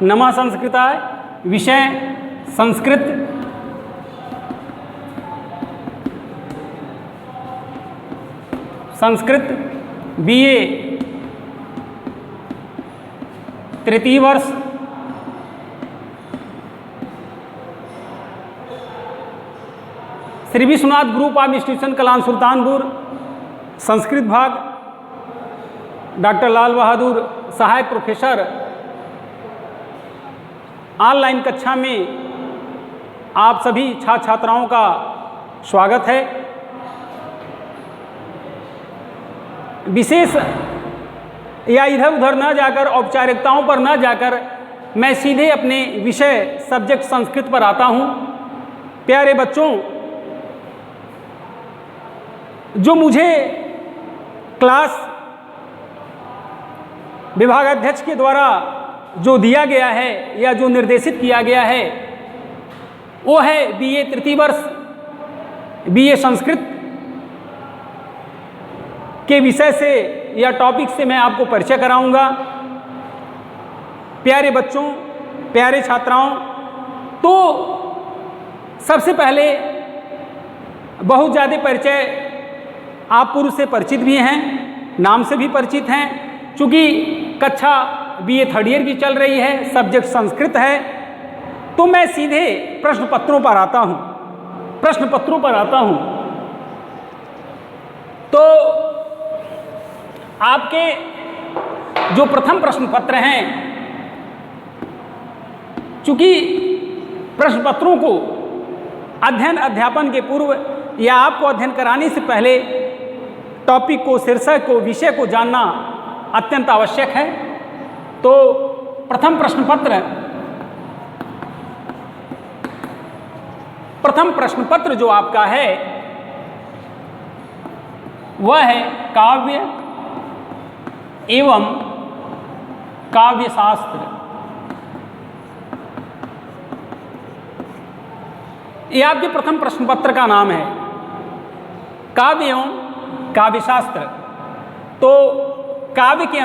नमः संस्कृताय। विषय संस्कृत। संस्कृत बीए तृतीय वर्ष। Shri Vishwanath group of institution Kalan Sultanpur, Sanskrit भाग, डॉक्टर लाल बहादुर सहायक प्रोफेसर। ऑनलाइन कक्षा में आप सभी छात्र छात्राओं का स्वागत है। विशेष या इधर उधर न जाकर, औपचारिकताओं पर न जाकर मैं सीधे अपने विषय सब्जेक्ट संस्कृत पर आता हूँ। प्यारे बच्चों, जो मुझे क्लास विभागाध्यक्ष के द्वारा जो दिया गया है या जो निर्देशित किया गया है वो है बीए तृतीय वर्ष, बीए संस्कृत के विषय से या टॉपिक से मैं आपको परिचय कराऊंगा। प्यारे बच्चों, प्यारे छात्राओं, तो सबसे पहले बहुत ज़्यादा परिचय आप पूर्व से परिचित भी हैं, नाम से भी परिचित हैं। चूँकि कक्षा बीए थर्ड ईयर की चल रही है, सब्जेक्ट संस्कृत है, तो मैं सीधे प्रश्न पत्रों पर आता हूँ। तो आपके जो प्रथम प्रश्न पत्र हैं, चूँकि प्रश्न पत्रों को अध्ययन अध्यापन के पूर्व या आपको अध्ययन कराने से पहले टॉपिक को, शीर्षक को, विषय को जानना अत्यंत आवश्यक है। तो प्रथम प्रश्न पत्र जो आपका है वह है काव्य एवं काव्य शास्त्र। ये आपके प्रथम प्रश्न पत्र का नाम है, काव्य एवं काव्य शास्त्र। तो काव्य के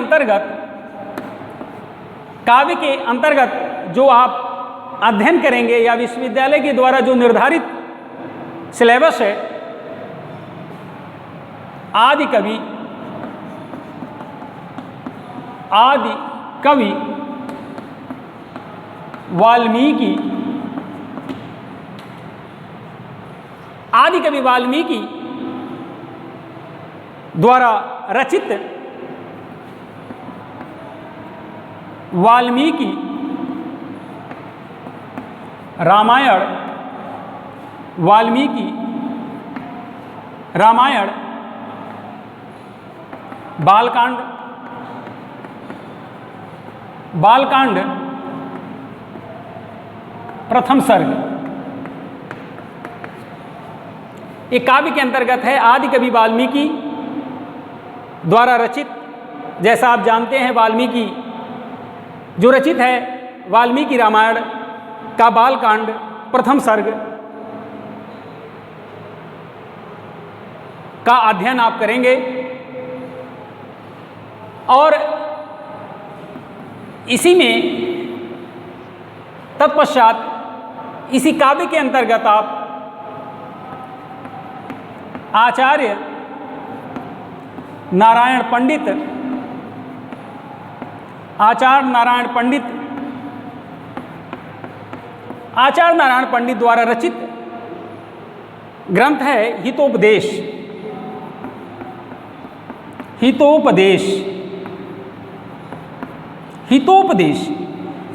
अंतर्गत जो आप अध्ययन करेंगे या विश्वविद्यालय के द्वारा जो निर्धारित सिलेबस है, आदि कवि वाल्मीकि द्वारा रचित वाल्मीकि रामायण बालकांड प्रथम सर्ग, ये काव्य के अंतर्गत है। आदि कवि वाल्मीकि द्वारा रचित, जैसा आप जानते हैं, वाल्मीकि जो रचित है वाल्मीकि रामायण का बालकांड प्रथम सर्ग का अध्ययन आप करेंगे। और इसी में तत्पश्चात इसी काव्य के अंतर्गत आप आचार्य नारायण पंडित द्वारा रचित ग्रंथ है हितोपदेश।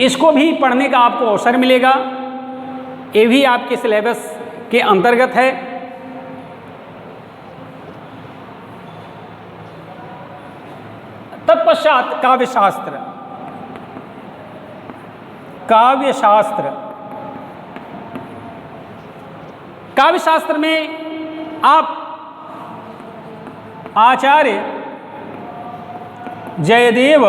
इसको भी पढ़ने का आपको अवसर मिलेगा, ये भी आपके सिलेबस के अंतर्गत है। तत्पश्चात काव्य शास्त्र में आप आचार्य जयदेव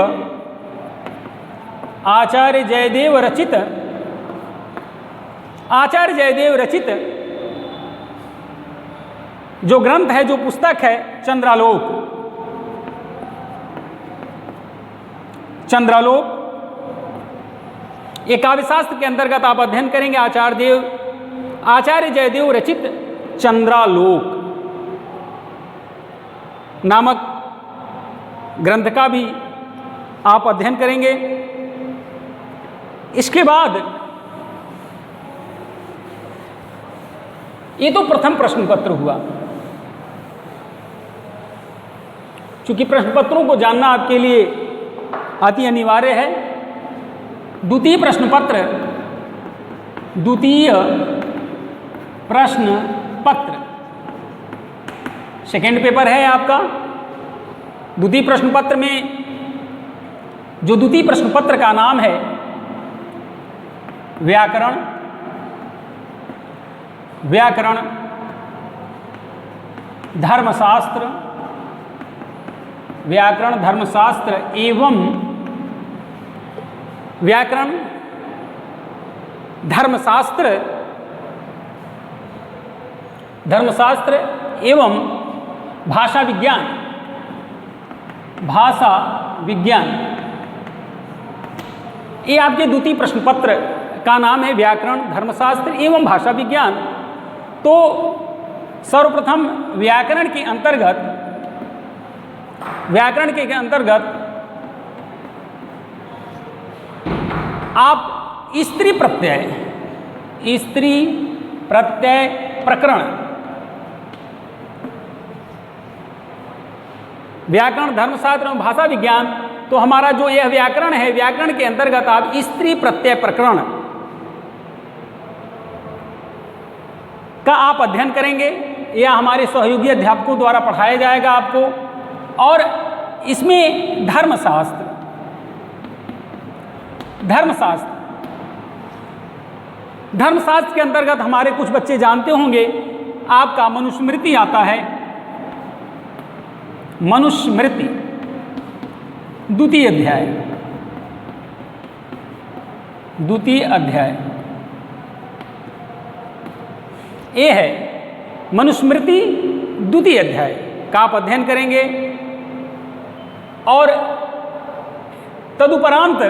रचित जो ग्रंथ है, जो पुस्तक है, चंद्रालोक ये काव्यशास्त्र के अंतर्गत आप अध्ययन करेंगे आचार्य जयदेव रचित चंद्रालोक नामक ग्रंथ का भी आप अध्ययन करेंगे। इसके बाद ये तो प्रथम प्रश्न पत्र हुआ। चूंकि प्रश्न पत्रों को जानना आपके लिए अति अनिवार्य है। द्वितीय प्रश्न पत्र सेकेंड पेपर है आपका। द्वितीय प्रश्न पत्र में जो द्वितीय प्रश्न पत्र का नाम है व्याकरण धर्मशास्त्र एवं धर्मशास्त्र एवं भाषा विज्ञान ये आपके द्वितीय प्रश्न पत्र का नाम है व्याकरण धर्मशास्त्र एवं भाषा विज्ञान। तो सर्वप्रथम व्याकरण के अंतर्गत आप स्त्री प्रत्यय प्रकरण व्याकरण धर्मशास्त्र एवं भाषा विज्ञान। तो हमारा जो यह व्याकरण है, व्याकरण के अंतर्गत आप स्त्री प्रत्यय प्रकरण का आप अध्ययन करेंगे। यह हमारे सहयोगी अध्यापकों द्वारा पढ़ाया जाएगा आपको। और इसमें धर्मशास्त्र के अंतर्गत हमारे कुछ बच्चे जानते होंगे, आपका मनुस्मृति आता है। मनुस्मृति द्वितीय अध्याय ये है मनुस्मृति द्वितीय अध्याय का आप अध्ययन करेंगे। और तदुपरांत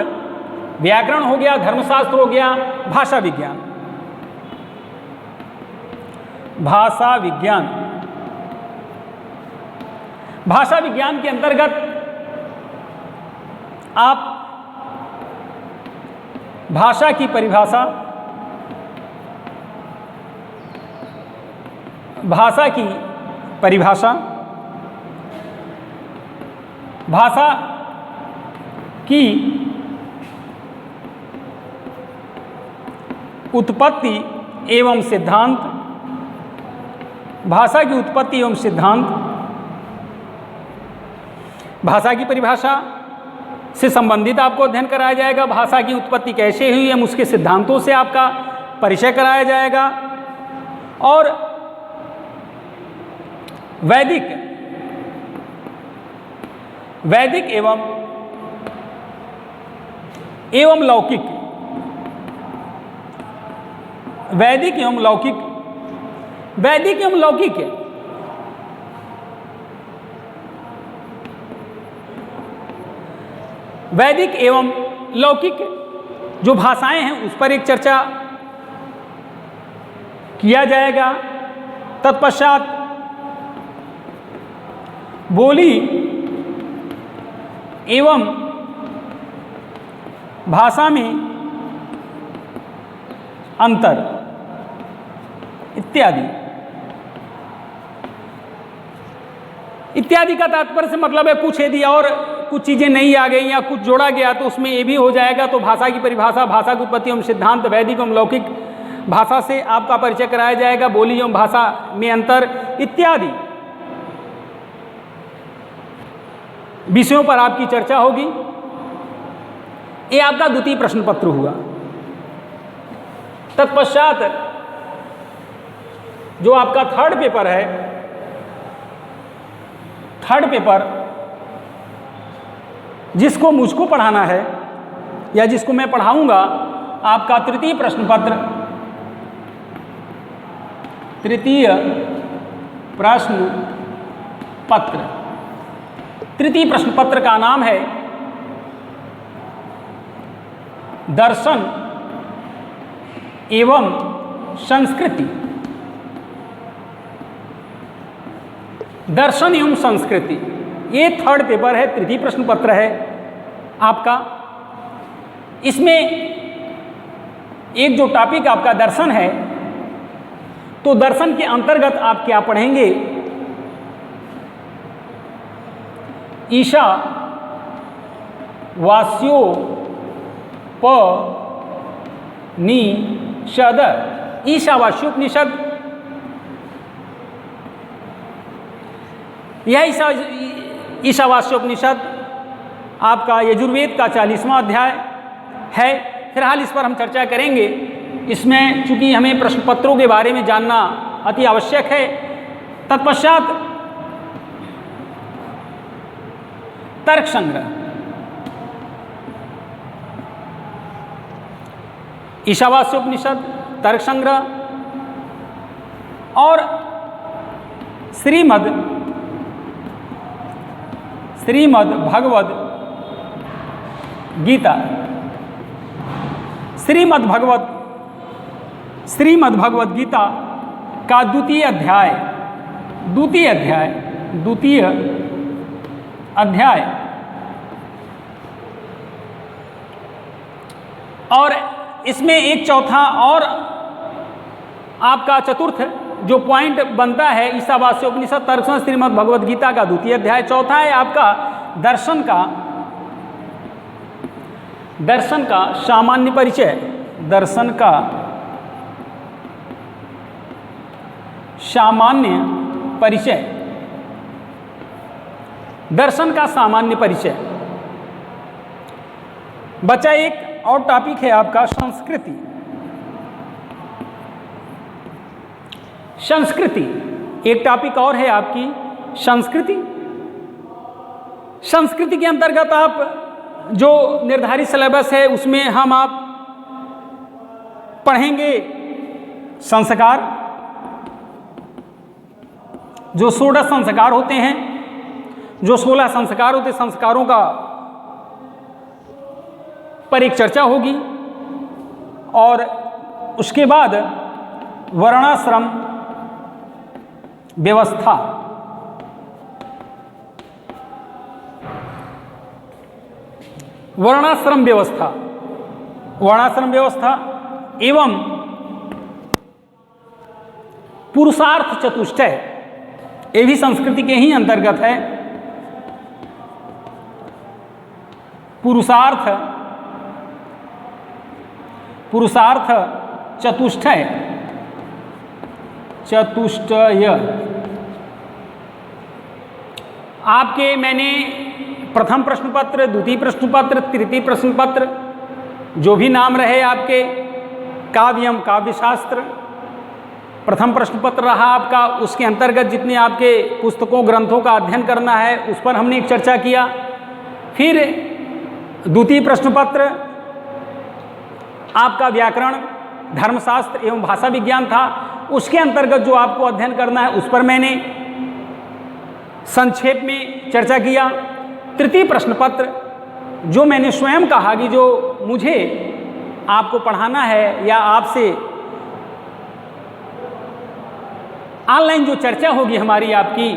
व्याकरण हो गया, धर्मशास्त्र हो गया, भाषा विज्ञान के अंतर्गत आप भाषा की परिभाषा, भाषा की उत्पत्ति एवं सिद्धांत, भाषा की परिभाषा से संबंधित आपको अध्ययन कराया जाएगा। भाषा की उत्पत्ति कैसे हुई है, उसके सिद्धांतों से आपका परिचय कराया जाएगा। और वैदिक एवं लौकिक जो भाषाएं हैं उस पर एक चर्चा किया जाएगा। तत्पश्चात बोली एवं भाषा में अंतर इत्यादि का तात्पर्य से मतलब है कुछ यदि और कुछ चीज़ें नहीं आ गई या कुछ जोड़ा गया तो उसमें ये भी हो जाएगा। तो भाषा की परिभाषा, भाषा की उत्पत्ति एवं सिद्धांत, वैदिक एवं लौकिक भाषा से आपका परिचय कराया जाएगा। बोली एवं भाषा में अंतर इत्यादि विषयों पर आपकी चर्चा होगी। ये आपका द्वितीय प्रश्न पत्र हुआ। तत्पश्चात जो आपका थर्ड पेपर है, जिसको मुझको पढ़ाना है या जिसको मैं पढ़ाऊंगा, आपका तृतीय प्रश्न पत्र तृतीय प्रश्न पत्र का नाम है दर्शन एवं संस्कृति। दर्शन एवं संस्कृति, ये थर्ड पेपर है, तृतीय प्रश्न पत्र है आपका। इसमें एक जो टॉपिक आपका दर्शन है, तो दर्शन के अंतर्गत आप क्या पढ़ेंगे? ईशा वास्यो प नि शद, ईशावास्योपनिषद, यह ईशावास्योपनिषद आपका यजुर्वेद का 40वां अध्याय है। फिलहाल इस पर हम चर्चा करेंगे। इसमें चूंकि हमें प्रश्न पत्रों के बारे में जानना अति आवश्यक है, तत्पश्चात तर्क संग्रह, ईशावास्योपनिषद, तर्क संग्रह और श्रीमद् भगवद गीता, श्रीमद् भगवद गीता का द्वितीय अध्याय और इसमें एक चौथा और आपका चतुर्थ जो पॉइंट बनता है, ईशावास्योपनिषद, तर्क संग्रह, श्रीमद् भगवद गीता का द्वितीय अध्याय। चौथा है आपका दर्शन का सामान्य परिचय, दर्शन का सामान्य परिचय, दर्शन का सामान्य परिचय। बचा एक और टॉपिक है आपका संस्कृति। एक टॉपिक और है आपकी संस्कृति। संस्कृति के अंतर्गत आप जो निर्धारित सिलेबस है उसमें आप पढ़ेंगे संस्कार, जो 16 संस्कार होते हैं, जो 16 संस्कार होते, संस्कारों का पर एक चर्चा होगी। और उसके बाद वर्णाश्रम व्यवस्था, वर्णाश्रम व्यवस्था एवं पुरुषार्थ चतुष्टय, ये भी संस्कृति के ही अंतर्गत है। पुरुषार्थ चतुष्टय आपके मैंने प्रथम प्रश्न पत्र, द्वितीय प्रश्न पत्र, तृतीय प्रश्न पत्र, जो भी नाम रहे आपके, काव्यम काव्यशास्त्र प्रथम प्रश्न पत्र रहा आपका, उसके अंतर्गत जितने आपके पुस्तकों ग्रंथों का अध्ययन करना है उस पर हमने एक चर्चा किया। फिर द्वितीय प्रश्न पत्र आपका व्याकरण, धर्मशास्त्र एवं भाषा विज्ञान था, उसके अंतर्गत जो आपको अध्ययन करना है उस पर मैंने संक्षेप में चर्चा किया। तृतीय प्रश्न पत्र जो मैंने स्वयं कहा कि जो मुझे आपको पढ़ाना है या आपसे ऑनलाइन जो चर्चा होगी हमारी आपकी,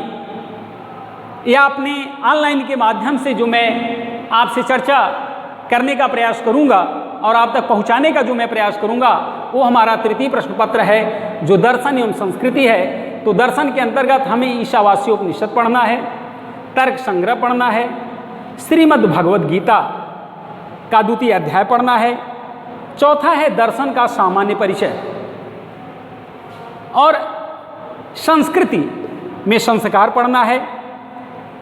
या अपने ऑनलाइन के माध्यम से जो मैं आपसे चर्चा करने का प्रयास करूंगा और आप तक पहुंचाने का जो मैं प्रयास करूंगा, वो हमारा तृतीय प्रश्न पत्र है जो दर्शन एवं संस्कृति है। तो दर्शन के अंतर्गत हमें ईशावास्योपनिषद पढ़ना है, तर्क संग्रह पढ़ना है, श्रीमद् भगवद गीता का द्वितीय अध्याय पढ़ना है, चौथा है दर्शन का सामान्य परिचय, और संस्कृति में संस्कार पढ़ना है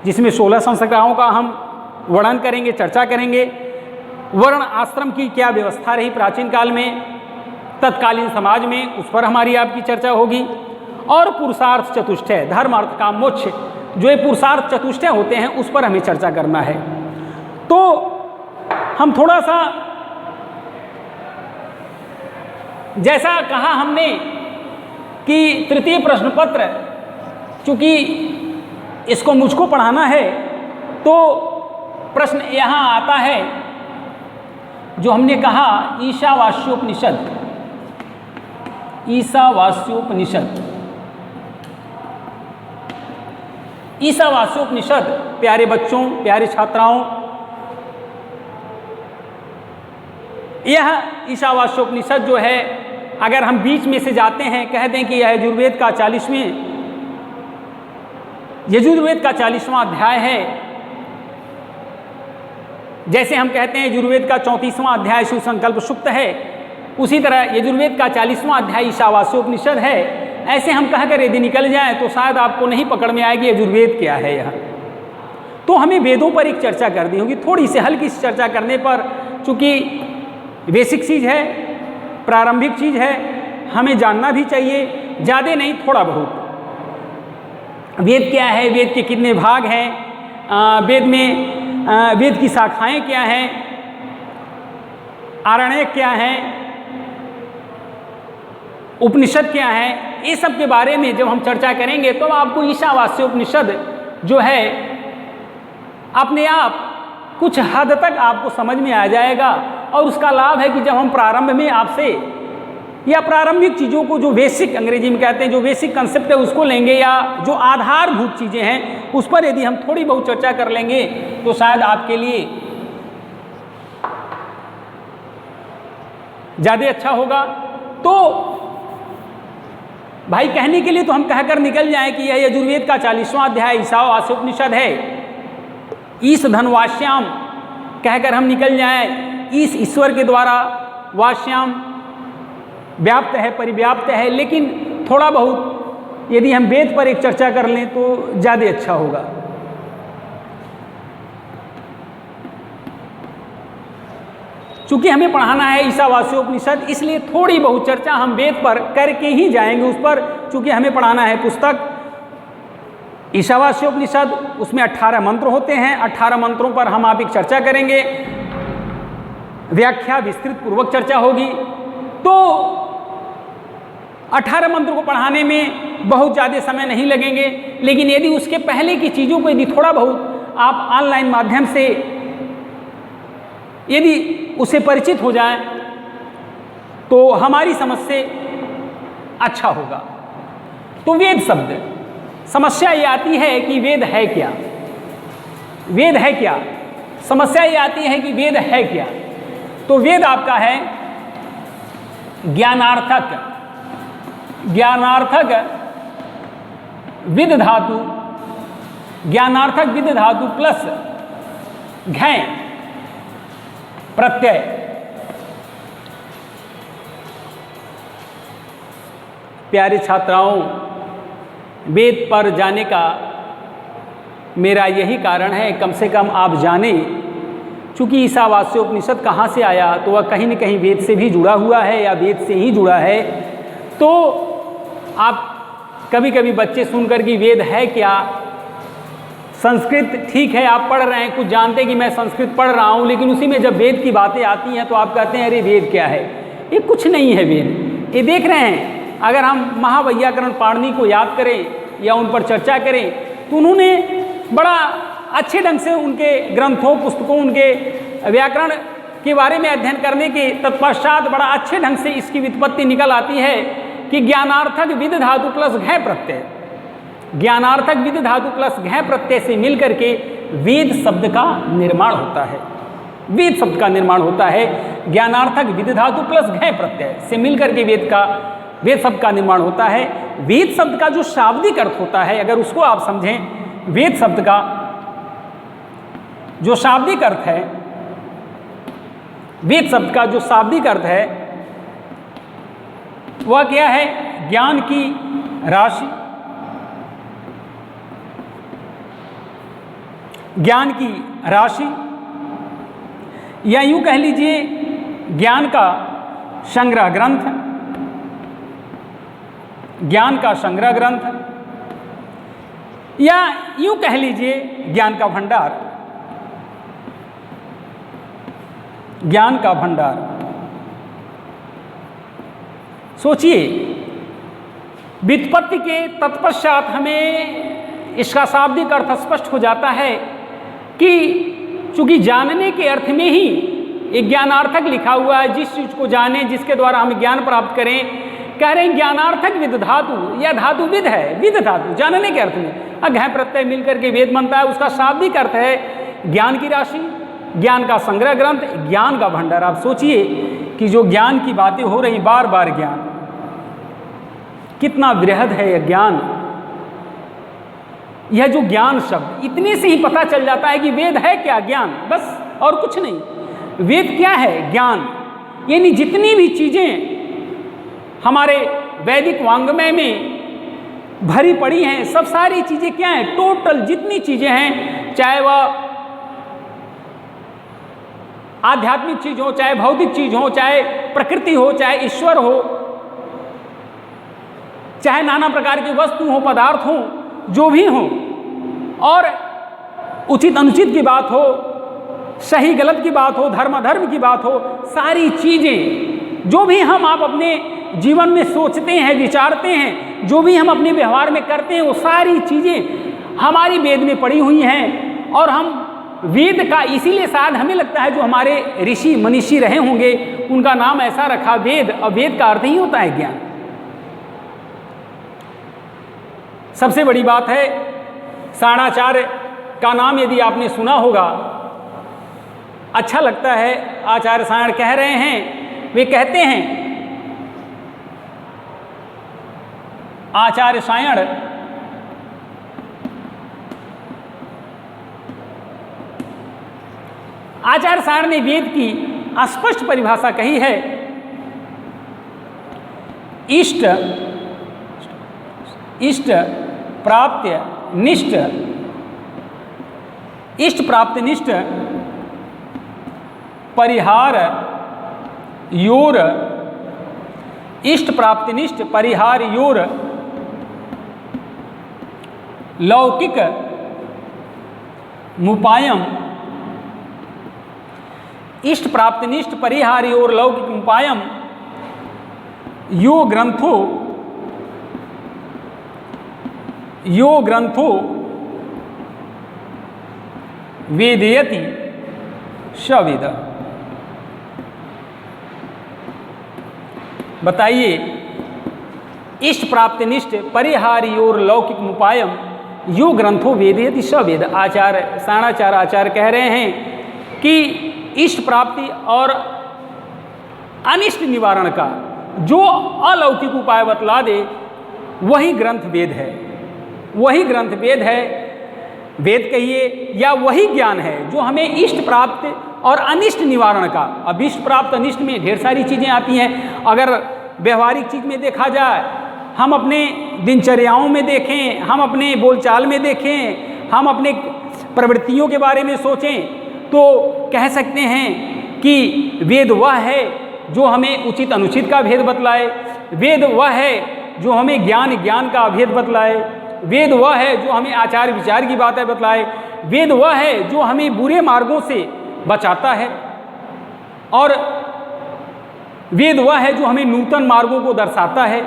जिसमें 16 संस्कारों का हम वर्णन करेंगे, चर्चा करेंगे। वर्ण आश्रम की क्या व्यवस्था रही प्राचीन काल में, तत्कालीन समाज में, उस पर हमारी आपकी चर्चा होगी। और पुरुषार्थ चतुष्टय, धर्म अर्थ काम मोक्ष, जो ये पुरुषार्थ चतुष्टय होते हैं उस पर हमें चर्चा करना है। तो हम थोड़ा सा, जैसा कहा हमने कि तृतीय प्रश्न पत्र चूंकि इसको मुझको पढ़ाना है, तो प्रश्न यहाँ आता है जो हमने कहा ईशावास्योपनिषद, ईशावास्योपनिषद। ईशावास्योपनिषद प्यारे बच्चों, प्यारे छात्राओं, यह ईशावास्योपनिषद जो है, अगर हम बीच में से जाते हैं, कह दें कि यह यजुर्वेद का 40वां अध्याय है। जैसे हम कहते हैं यजुर्वेद का 34वां अध्याय शिव संकल्प सूक्त है, उसी तरह यजुर्वेद का 40वां अध्याय ईशावास्योपनिषद है। ऐसे हम कहकर यदि निकल जाएं तो शायद आपको नहीं पकड़ में आएगी यजुर्वेद क्या है यह। तो हमें वेदों पर एक चर्चा करनी होगी, थोड़ी सी हल्की सी चर्चा करने पर, चूँकि बेसिक चीज़ है, प्रारंभिक चीज़ है, हमें जानना भी चाहिए, ज़्यादा नहीं थोड़ा बहुत। वेद क्या है, वेद के कितने भाग हैं, वेद में वेद की शाखाएं क्या हैं, आरण्यक क्या हैं, उपनिषद क्या है, ये सब के बारे में जब हम चर्चा करेंगे तो आपको ईशावास्योपनिषद जो है अपने आप कुछ हद तक आपको समझ में आ जाएगा। और उसका लाभ है कि जब हम प्रारंभ में आपसे या प्रारंभिक चीज़ों को, जो बेसिक अंग्रेजी में कहते हैं, जो बेसिक कंसेप्ट है उसको लेंगे, या जो आधारभूत चीज़ें हैं उस पर यदि हम थोड़ी बहुत चर्चा कर लेंगे तो शायद आपके लिए ज़्यादा अच्छा होगा। तो भाई कहने के लिए तो हम कहकर निकल जाएं कि यह यजुर्वेद का 40वां अध्याय ईशावास्योपनिषद है। ईश धनवाश्याम कहकर हम निकल जाएं, ईश ईश्वर के द्वारा, वाश्याम व्याप्त है, परिव्याप्त है। लेकिन थोड़ा बहुत यदि हम वेद पर एक चर्चा कर लें तो ज़्यादा अच्छा होगा। चूँकि हमें पढ़ाना है ईशावास्योपनिषद, इसलिए थोड़ी बहुत चर्चा हम वेद पर करके ही जाएंगे उस पर, चूँकि हमें पढ़ाना है पुस्तक ईशावास्योपनिषद। उसमें 18 मंत्र होते हैं, 18 मंत्रों पर हम आप एक चर्चा करेंगे, व्याख्या विस्तृत पूर्वक चर्चा होगी। तो 18 मंत्र को पढ़ाने में बहुत ज़्यादा समय नहीं लगेंगे, लेकिन यदि उसके पहले की चीज़ों को यदि थोड़ा बहुत आप ऑनलाइन माध्यम से यदि उससे परिचित हो जाएं तो हमारी समझ से अच्छा होगा। तो वेद शब्द, समस्या ये आती है कि वेद है क्या, वेद है क्या, समस्या ये आती है कि वेद है क्या। तो वेद आपका है ज्ञानार्थक, ज्ञानार्थक विद धातु, ज्ञानार्थक विद धातु प्लस घै प्रत्यय। प्यारे छात्राओं, वेद पर जाने का मेरा यही कारण है, कम से कम आप जानें। चूँकि ईशावास्योपनिषद कहाँ से आया, तो वह कहीं न कहीं वेद से भी जुड़ा हुआ है या वेद से ही जुड़ा है। तो आप कभी कभी बच्चे सुनकर कि वेद है क्या, संस्कृत ठीक है आप पढ़ रहे हैं, कुछ जानते हैं कि मैं संस्कृत पढ़ रहा हूँ, लेकिन उसी में जब वेद की बातें आती हैं तो आप कहते हैं अरे वेद क्या है, ये कुछ नहीं है वेद। ये देख रहे हैं, अगर हम महावैयाकरण पाणिनि को याद करें या उन पर चर्चा करें तो उन्होंने बड़ा अच्छे ढंग से उनके ग्रंथों, पुस्तकों, उनके व्याकरण के बारे में अध्ययन करने के तत्पश्चात बड़ा अच्छे ढंग से इसकी व्युत्पत्ति निकल आती है कि ज्ञानार्थक विद धातु प्लस घै प्रत्यय, ज्ञानार्थक विद धातु प्लस घै प्रत्यय से मिलकर के वेद शब्द का निर्माण होता है। वेद शब्द का निर्माण होता है ज्ञानार्थक विद धातु प्लस घै प्रत्यय से मिलकर के वेद शब्द का निर्माण होता है। वेद शब्द का जो शाब्दिक अर्थ होता है, अगर उसको आप समझें, वेद शब्द का जो शाब्दिक अर्थ है, वेद शब्द का जो शाब्दिक अर्थ है वह क्या है, ज्ञान की राशि, ज्ञान की राशि, या यूं कह लीजिए ज्ञान का संग्रह ग्रंथ, ज्ञान का संग्रह ग्रंथ, या यूं कह लीजिए ज्ञान का भंडार, ज्ञान का भंडार। सोचिए, व्युत्पत्ति के तत्पश्चात हमें इसका शाब्दिक अर्थ स्पष्ट हो जाता है कि चूंकि जानने के अर्थ में ही एक ज्ञानार्थक लिखा हुआ है, जिस चीज़ को जाने, जिसके द्वारा हम ज्ञान प्राप्त करें, कह रहे हैं ज्ञानार्थक विद धातु, या धातु विद है, विद धातु जानने के अर्थ में, अघ प्रत्यय मिलकर के वेद बनता है। उसका शाब्दिक अर्थ है ज्ञान की राशि, ज्ञान का संग्रह ग्रंथ, ज्ञान का भंडार। आप सोचिए कि जो ज्ञान की बातें हो रही, बार बार ज्ञान, कितना वृहद है यह ज्ञान। यह जो ज्ञान शब्द, इतने से ही पता चल जाता है कि वेद है क्या, ज्ञान, बस और कुछ नहीं। वेद क्या है, ज्ञान। यानी जितनी भी चीज़ें हमारे वैदिक वांग्मय में भरी पड़ी हैं, सब सारी चीज़ें क्या हैं, टोटल जितनी चीज़ें हैं, चाहे वह आध्यात्मिक चीज हो, चाहे भौतिक चीज हो, चाहे प्रकृति हो, चाहे ईश्वर हो, चाहे नाना प्रकार की वस्तु हो, पदार्थ हो, जो भी हो, और उचित अनुचित की बात हो, सही गलत की बात हो, धर्म अधर्म की बात हो, सारी चीज़ें जो भी हम आप अपने जीवन में सोचते हैं, विचारते हैं, जो भी हम अपने व्यवहार में करते हैं, वो सारी चीज़ें हमारी वेद में पड़ी हुई हैं। और हम वेद का इसीलिए शायद हमें लगता है जो हमारे ऋषि मनीषी रहे होंगे उनका नाम ऐसा रखा वेद, और वेद का अर्थ ही होता है ज्ञान। सबसे बड़ी बात है, सारणाचार्य का नाम यदि आपने सुना होगा, अच्छा लगता है। आचार्य सायण कह रहे हैं, वे कहते हैं, आचार्य सायण आचार्य सायण ने वेद की स्पष्ट परिभाषा कही है। इष्ट प्राप्त्य निष्ठ, इष्ट प्राप्ति निष्ठ परिहार योर, इष्ट प्राप्ति निष्ठ परिहार योर लौकिक मुपायम, इष्ट प्राप्ति निष्ठ परिहार योर लौकिक मुपायम यो ग्रंथो वेदयति सवेद। बताइए, इष्ट प्राप्ति निष्ठ परिहारी और लौकिक मुपायम यो ग्रंथो वेदयति सवेद। आचार्य सायणाचार्य आचार्य कह रहे हैं कि इष्ट प्राप्ति और अनिष्ट निवारण का जो अलौकिक उपाय बतला दे, वही ग्रंथ वेद है, वही ग्रंथ वेद है। वेद कहिए या वही ज्ञान है जो हमें इष्ट प्राप्त और अनिष्ट निवारण का। अब इष्ट प्राप्त अनिष्ट में ढेर सारी चीज़ें आती हैं। अगर व्यवहारिक चीज़ में देखा जाए, हम अपने दिनचर्याओं में देखें, हम अपने बोलचाल में देखें, हम अपने प्रवृत्तियों के बारे में सोचें, तो कह सकते हैं कि वेद वह है जो हमें उचित अनुचित का भेद बतलाए, वेद वह है जो हमें ज्ञान का भेद बतलाए, वेद वह है जो हमें आचार विचार की बातें बतलाए, वेद वह है जो हमें बुरे मार्गों से बचाता है, और वेद वह है जो हमें नूतन मार्गों को दर्शाता है।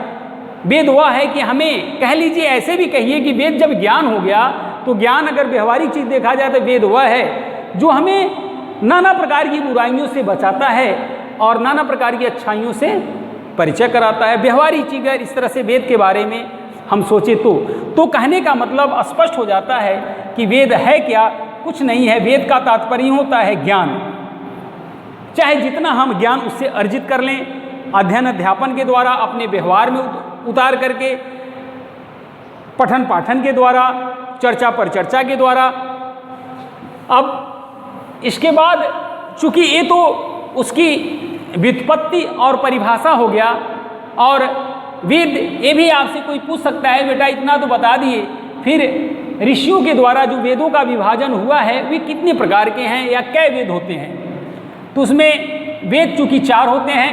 वेद वह है कि हमें, कह लीजिए ऐसे भी कहिए कि वेद जब ज्ञान हो गया, तो ज्ञान अगर व्यवहारिक चीज़ देखा जाए तो वेद वह है जो हमें नाना प्रकार की बुराइयों से बचाता है और नाना प्रकार की अच्छाइयों से परिचय कराता है। व्यवहारिक चीज़ अगर इस तरह से वेद के बारे में हम सोचे तो कहने का मतलब स्पष्ट हो जाता है कि वेद है क्या, कुछ नहीं है। वेद का तात्पर्य होता है ज्ञान। चाहे जितना हम ज्ञान उससे अर्जित कर लें, अध्ययन अध्यापन के द्वारा, अपने व्यवहार में उतार करके, पठन पाठन के द्वारा, चर्चा पर चर्चा के द्वारा। अब इसके बाद चूंकि ये तो उसकी व्युत्पत्ति और परिभाषा हो गया, और वेद ये भी आपसे कोई पूछ सकता है बेटा इतना तो बता दिए, फिर ऋषियों के द्वारा जो वेदों का विभाजन हुआ है वे कितने प्रकार के हैं या कै वेद होते हैं। तो उसमें वेद चूंकि 4 होते हैं।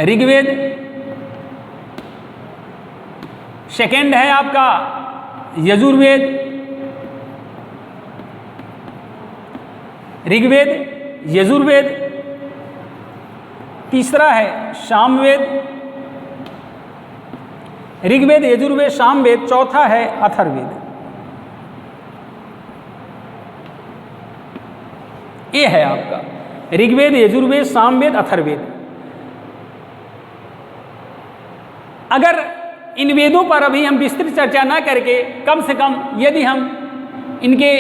ऋग्वेद, सेकेंड है आपका यजुर्वेद, ऋग्वेद यजुर्वेद, तीसरा है सामवेद, ऋग्वेद यजुर्वेद सामवेद, चौथा है अथर्ववेद। ये है आपका ऋग्वेद यजुर्वेद सामवेद अथर्ववेद। अगर इन वेदों पर अभी हम विस्तृत चर्चा ना करके कम से कम यदि हम इनके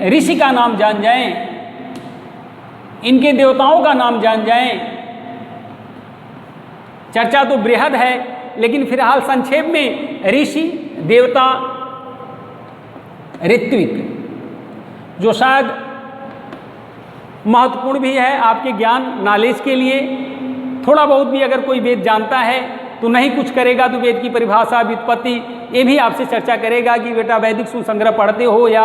ऋषि का नाम जान जाएं, इनके देवताओं का नाम जान जाएं, चर्चा तो बृहद है लेकिन फिलहाल संक्षेप में ऋषि, देवता, ऋत्विक, जो शायद महत्वपूर्ण भी है आपके ज्ञान नॉलेज के लिए। थोड़ा बहुत भी अगर कोई वेद जानता है तो नहीं कुछ करेगा तो वेद की परिभाषा, व्युत्पत्ति, ये भी आपसे चर्चा करेगा कि बेटा वैदिक सुसंग्रह पढ़ते हो या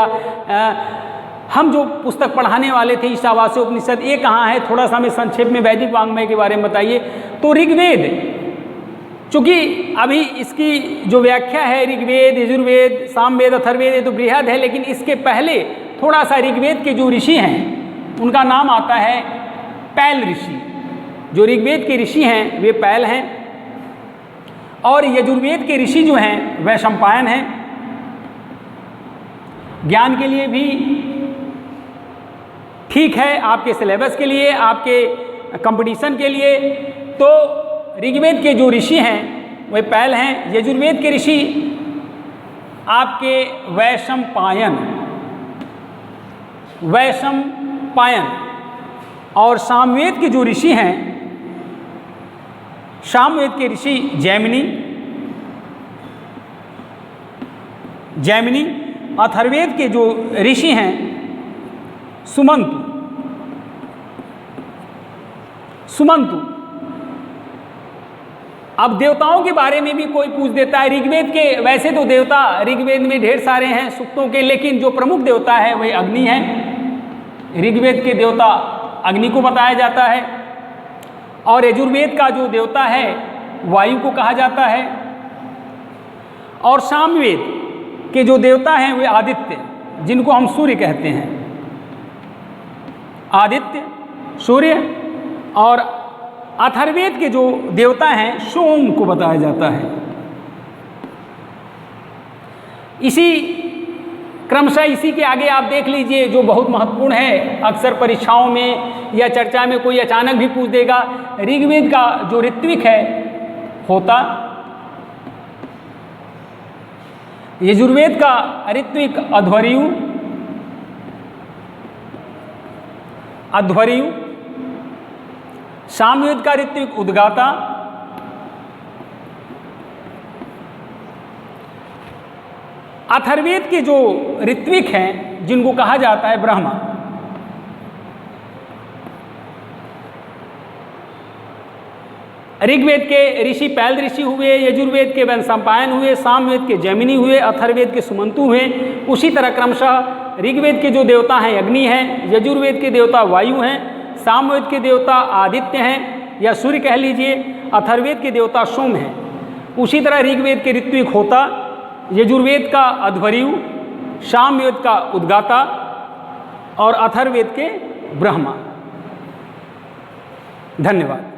हम जो पुस्तक पढ़ाने वाले थे ईशावास्य उपनिषद, ये कहाँ है, थोड़ा सा हमें संक्षेप में वैदिक वांग्मय के बारे में बताइए। तो ऋग्वेद, चूँकि अभी इसकी जो व्याख्या है ऋग्वेद, यजुर्वेद, सामवेद, अथर्ववेद, ये तो बृहद है, लेकिन इसके पहले थोड़ा सा ऋग्वेद के जो ऋषि हैं उनका नाम आता है पैल ऋषि। जो ऋग्वेद के ऋषि हैं वे पैल हैं और यजुर्वेद के ऋषि जो हैं वह शम्पायन हैं। ज्ञान के लिए भी ठीक है, आपके सिलेबस के लिए, आपके कंपटीशन के लिए। तो ऋग्वेद के जो ऋषि हैं वे पैल हैं। यजुर्वेद के ऋषि आपके वैशंपायन और सामवेद के जो ऋषि हैं, सामवेद के ऋषि जैमिनी, अथर्ववेद के जो ऋषि हैं सुमंतु। अब देवताओं के बारे में भी कोई पूछ देता है। ऋग्वेद के वैसे तो देवता ऋग्वेद में ढेर सारे हैं सूक्तों के, लेकिन जो प्रमुख देवता है वही अग्नि है। ऋग्वेद के देवता अग्नि को बताया जाता है और यजुर्वेद का जो देवता है वायु को कहा जाता है और सामवेद के जो देवता हैं वे आदित्य, जिनको हम सूर्य कहते हैं, आदित्य, सूर्य। और अथर्ववेद के जो देवता हैं सोम को बताया जाता है। इसी क्रमशः इसी के आगे आप देख लीजिए जो बहुत महत्वपूर्ण है, अक्सर परीक्षाओं में या चर्चा में कोई अचानक भी पूछ देगा, ऋग्वेद का जो ऋत्विक है होता, यजुर्वेद का ऋत्विक अध्वर्यु, सामवेद का ऋत्विक उद्गाता, अथर्ववेद के जो ऋत्विक हैं जिनको कहा जाता है ब्रह्मा। ऋग्वेद के ऋषि पैल ऋषि हुए, यजुर्वेद के वैशंपायन हुए, सामवेद के जैमिनी हुए, अथर्ववेद के सुमंतु हुए। उसी तरह क्रमशः ऋग्वेद के जो देवता हैं अग्नि हैं, यजुर्वेद के देवता वायु हैं, सामवेद के देवता आदित्य हैं या सूर्य कह लीजिए, अथर्ववेद के देवता सोम हैं। उसी तरह ऋग्वेद के ऋत्विक होता, यजुर्वेद का अध्वर्यु, सामवेद का उद्गाता और अथर्ववेद के ब्रह्मा। धन्यवाद।